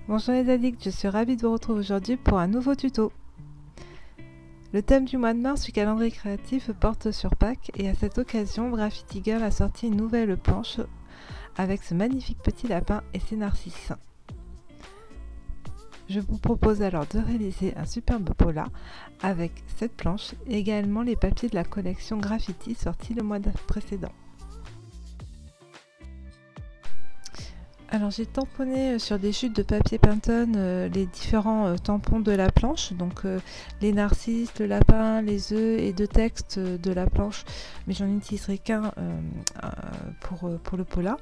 Bonjour les addicts, je suis ravie de vous retrouver aujourd'hui pour un nouveau tuto. Le thème du mois de mars du calendrier créatif porte sur Pâques et à cette occasion, Graffiti Girl a sorti une nouvelle planche avec ce magnifique petit lapin et ses narcisses. Je vous propose alors de réaliser un superbe pola avec cette planche et également les papiers de la collection Graffiti sortis le mois précédent. Alors j'ai tamponné sur des chutes de papier Pantone les différents tampons de la planche, donc les narcisses, le lapin, les œufs et deux textes de la planche, mais j'en utiliserai qu'un pour le pola.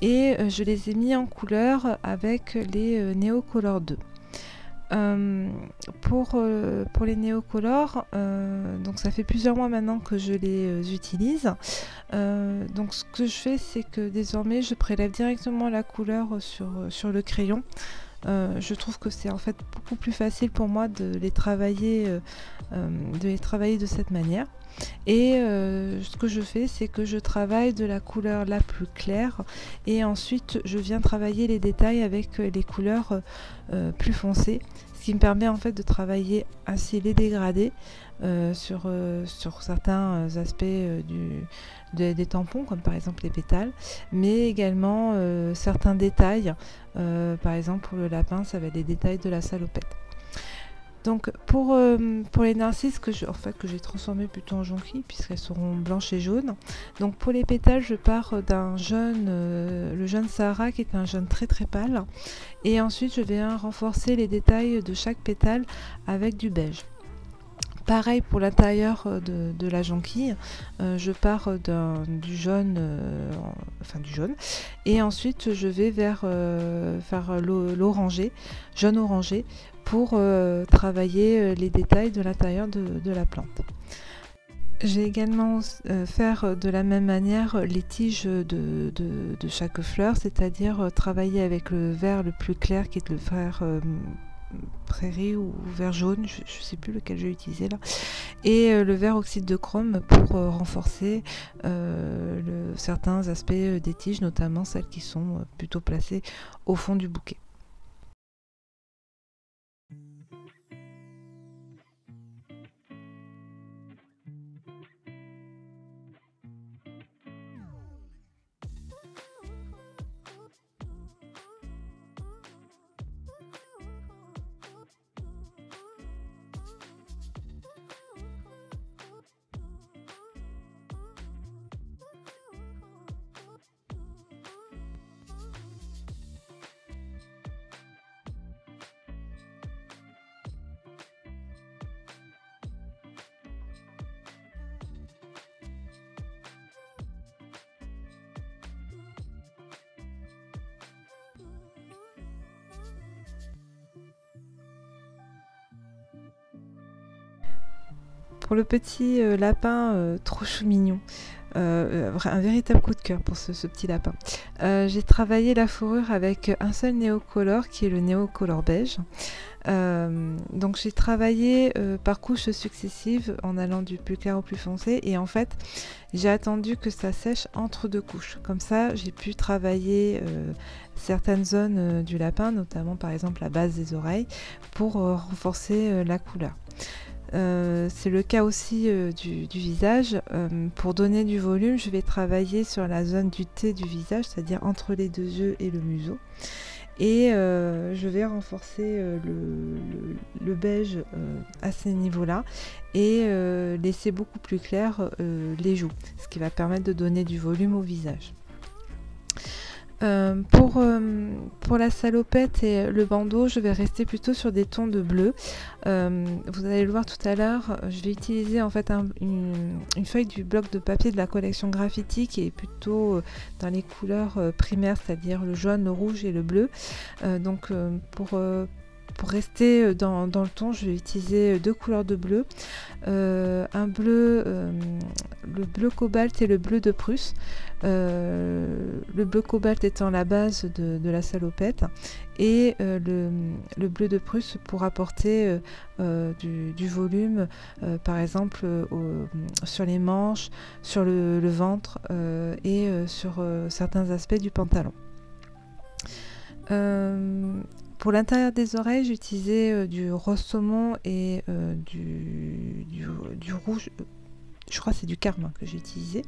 Et je les ai mis en couleur avec les Neocolor 2. Pour les Neocolor, donc ça fait plusieurs mois maintenant que je les utilise. Donc ce que je fais, c'est que désormais je prélève directement la couleur sur le crayon. Je trouve que c'est en fait beaucoup plus facile pour moi de les travailler de cette manière. Et ce que je fais, c'est que je travaille de la couleur la plus claire et ensuite je viens travailler les détails avec les couleurs plus foncées, ce qui me permet en fait de travailler ainsi les dégradés sur certains aspects des tampons, comme par exemple les pétales, mais également certains détails. Par exemple pour le lapin, ça va être les détails de la salopette. Donc pour les narcisses que j'ai transformées plutôt en jonquilles puisqu'elles seront blanches et jaunes. Donc pour les pétales, je pars d'un jaune, le jaune Sahara qui est un jaune très très pâle. Et ensuite je vais renforcer les détails de chaque pétale avec du beige. Pareil pour l'intérieur de la jonquille, je pars du jaune, et ensuite je vais vers l'orangé, jaune orangé, pour travailler les détails de l'intérieur de la plante. J'ai également faire de la même manière les tiges de chaque fleur, c'est-à-dire travailler avec le vert le plus clair qui est le vert prairie ou vert jaune, je ne sais plus lequel j'ai utilisé là, et le vert oxyde de chrome pour renforcer certains aspects des tiges, notamment celles qui sont plutôt placées au fond du bouquet. Pour le petit lapin trop chou mignon, un véritable coup de cœur pour ce petit lapin. J'ai travaillé la fourrure avec un seul Neocolor qui est le Neocolor beige. Donc j'ai travaillé par couches successives en allant du plus clair au plus foncé, et en fait j'ai attendu que ça sèche entre deux couches. Comme ça j'ai pu travailler certaines zones du lapin, notamment par exemple la base des oreilles, pour renforcer la couleur. C'est le cas aussi du visage. Pour donner du volume, je vais travailler sur la zone du T du visage, c'est-à-dire entre les deux yeux et le museau. Et je vais renforcer le beige à ces niveaux-là et laisser beaucoup plus clair les joues, ce qui va permettre de donner du volume au visage. Pour la salopette et le bandeau, je vais rester plutôt sur des tons de bleu. Vous allez le voir tout à l'heure, je vais utiliser en fait une feuille du bloc de papier de la collection Graffiti qui est plutôt dans les couleurs primaires, c'est-à-dire le jaune, le rouge et le bleu. Pour rester dans le ton, je vais utiliser deux couleurs de bleu, le bleu cobalt et le bleu de Prusse. Le bleu cobalt étant la base de la salopette, et le bleu de Prusse pour apporter du volume, par exemple sur les manches, sur le ventre sur certains aspects du pantalon. Pour l'intérieur des oreilles, j'ai utilisé du rose saumon et du rouge, je crois que c'est du carmin que j'ai utilisé.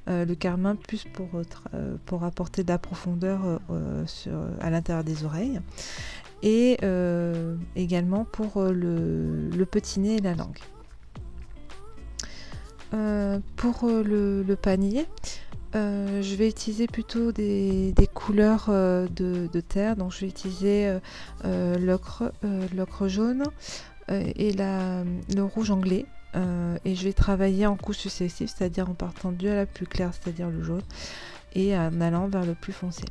Le carmin plus pour apporter de la profondeur à l'intérieur des oreilles. Et également pour le petit nez et la langue. Pour le panier, je vais utiliser plutôt des couleurs de terre. Donc je vais utiliser l'ocre jaune et le rouge anglais. Et je vais travailler en couches successives, c'est-à-dire en partant du à la plus claire, c'est-à-dire le jaune, et en allant vers le plus foncé.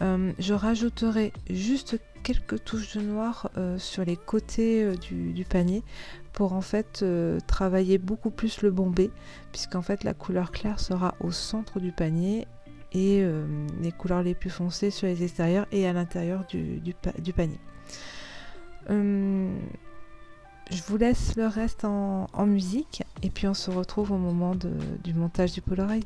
Je rajouterai juste quelques touches de noir sur les côtés du panier pour en fait travailler beaucoup plus le bombé, puisqu'en fait la couleur claire sera au centre du panier et les couleurs les plus foncées sur les extérieurs et à l'intérieur du panier. Je vous laisse le reste en musique et puis on se retrouve au moment du montage du Polaroid.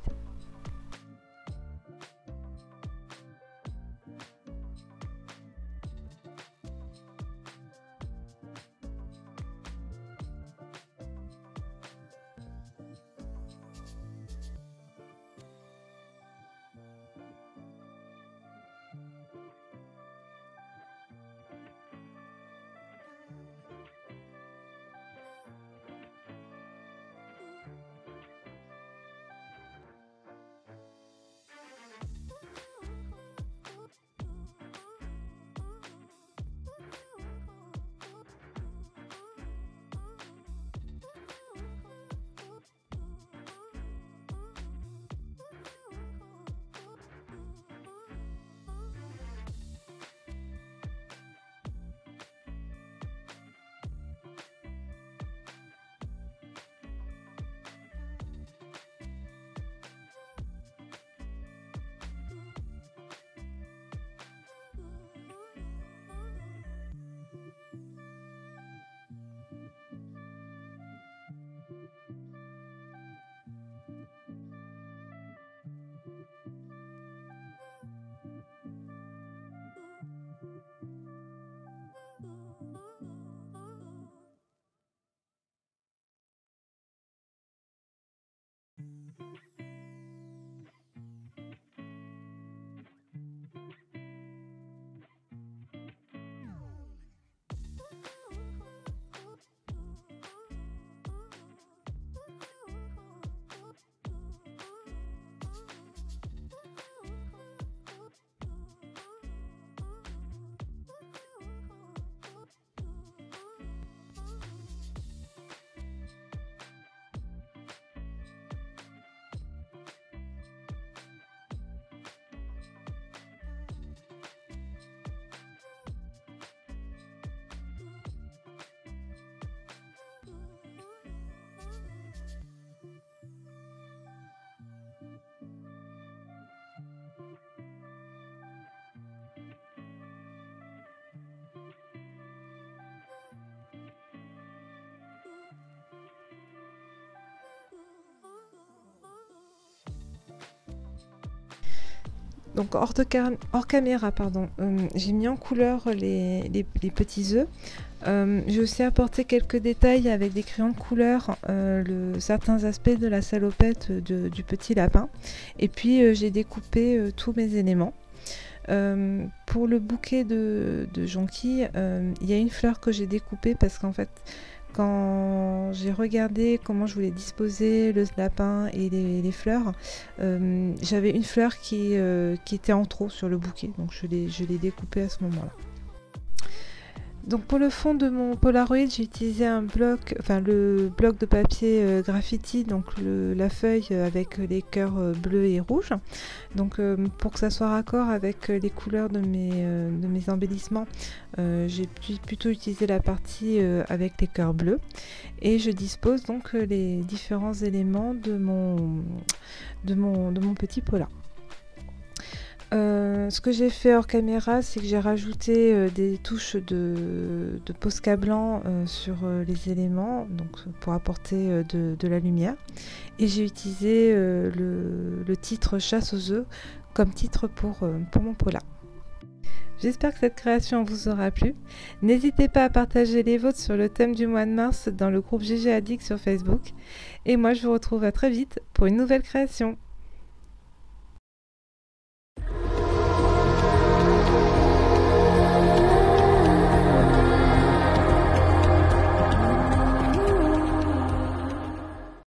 Donc hors caméra, pardon, j'ai mis en couleur les petits œufs. J'ai aussi apporté quelques détails avec des crayons de couleur, certains aspects de la salopette du petit lapin. Et puis j'ai découpé tous mes éléments. Pour le bouquet de jonquilles, il y a une fleur que j'ai découpée parce qu'en fait, quand j'ai regardé comment je voulais disposer le lapin et les fleurs, j'avais une fleur qui était en trop sur le bouquet, donc je l'ai découpée à ce moment-là. Donc pour le fond de mon Polaroid, j'ai utilisé le bloc de papier graffiti, donc la feuille avec les cœurs bleus et rouges. Donc pour que ça soit raccord avec les couleurs de mes embellissements, j'ai plutôt utilisé la partie avec les cœurs bleus. Et je dispose donc les différents éléments de mon petit pola. Ce que j'ai fait hors caméra, c'est que j'ai rajouté des touches de Posca blanc sur les éléments, donc pour apporter de la lumière. Et j'ai utilisé le titre Chasse aux œufs comme titre pour mon pola. J'espère que cette création vous aura plu. N'hésitez pas à partager les vôtres sur le thème du mois de mars dans le groupe GG Addict sur Facebook. Et moi, je vous retrouve à très vite pour une nouvelle création.